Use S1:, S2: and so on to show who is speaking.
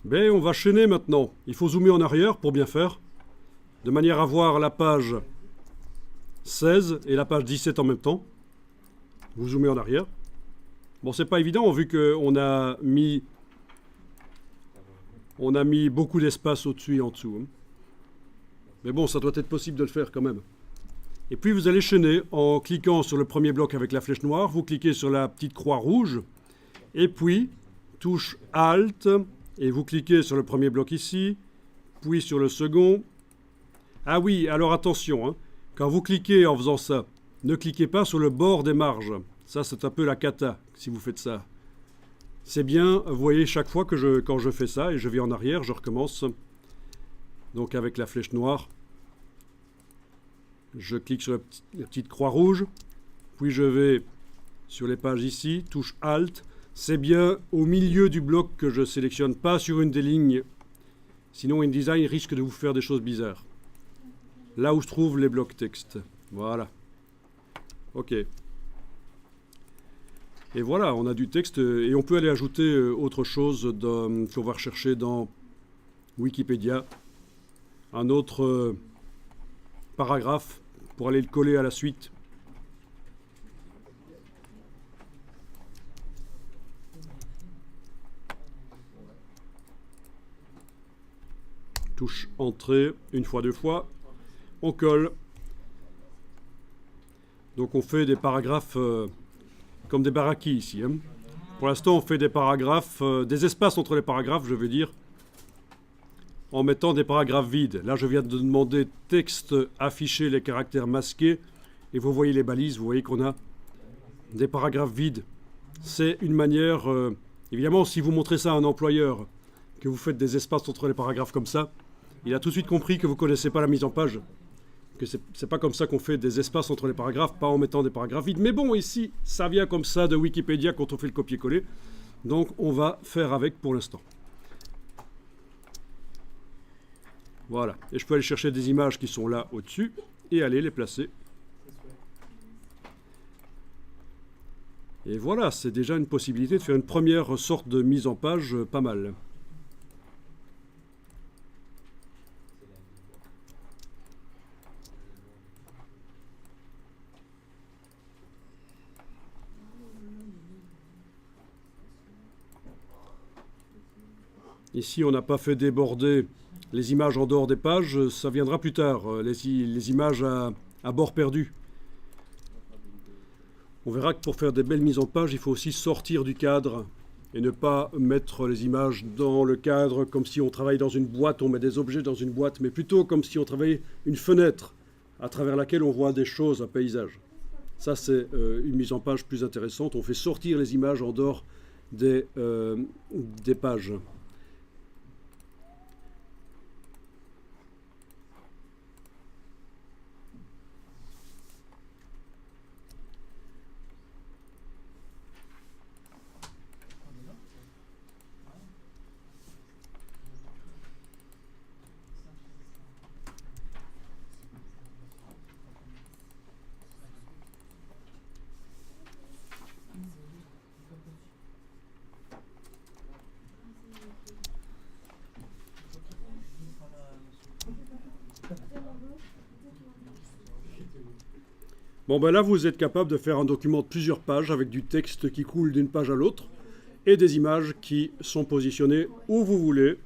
S1: Ben, on va chaîner maintenant. Il faut zoomer en arrière pour bien faire, de manière à voir la page 16 et la page 17 en même temps. Vous zoomez en arrière. Bon, c'est pas évident vu qu'on a mis beaucoup d'espace au-dessus et en dessous, hein. Mais bon, ça doit être possible de le faire quand même. Et puis vous allez chaîner en cliquant sur le premier bloc avec la flèche noire, vous cliquez sur la petite croix rouge, et puis touche Alt, et vous cliquez sur le premier bloc ici, puis sur le second. Ah oui, alors attention, hein, quand vous cliquez en faisant ça, ne cliquez pas sur le bord des marges. Ça, c'est un peu la cata si vous faites ça. C'est bien, vous voyez, chaque fois que quand je fais ça, et je vais en arrière, je recommence. Donc avec la flèche noire, je clique sur la petite croix rouge, puis je vais sur les pages ici, touche Alt. C'est bien au milieu du bloc que je sélectionne, pas sur une des lignes. Sinon, InDesign risque de vous faire des choses bizarres. Là où se trouvent les blocs texte. Voilà. OK. Et voilà, on a du texte et on peut aller ajouter autre chose qu'on va rechercher dans Wikipédia. Un autre paragraphe pour aller le coller à la suite. Touche Entrée, une fois, deux fois. On colle. Donc on fait des paragraphes comme des baraquis ici, hein. Pour l'instant, on fait des paragraphes, des espaces entre les paragraphes, je veux dire, en mettant des paragraphes vides. Là, je viens de demander texte, afficher les caractères masqués, et vous voyez les balises, vous voyez qu'on a des paragraphes vides. C'est une manière, évidemment, si vous montrez ça à un employeur, que vous faites des espaces entre les paragraphes comme ça, il a tout de suite compris que vous ne connaissez pas la mise en page, que c'est pas comme ça qu'on fait des espaces entre les paragraphes, pas en mettant des paragraphes vides. Mais bon, ici, ça vient comme ça de Wikipédia quand on fait le copier-coller. Donc, on va faire avec pour l'instant. Voilà. Et je peux aller chercher des images qui sont là au-dessus et aller les placer. Et voilà, c'est déjà une possibilité de faire une première sorte de mise en page pas mal. Ici, on n'a pas fait déborder les images en dehors des pages, ça viendra plus tard, les images à bord perdu. On verra que pour faire des belles mises en page, il faut aussi sortir du cadre et ne pas mettre les images dans le cadre comme si on travaille dans une boîte, on met des objets dans une boîte, mais plutôt comme si on travaillait une fenêtre à travers laquelle on voit des choses, un paysage. Ça, c'est une mise en page plus intéressante. On fait sortir les images en dehors des pages. Bon, ben là, vous êtes capable de faire un document de plusieurs pages avec du texte qui coule d'une page à l'autre et des images qui sont positionnées où vous voulez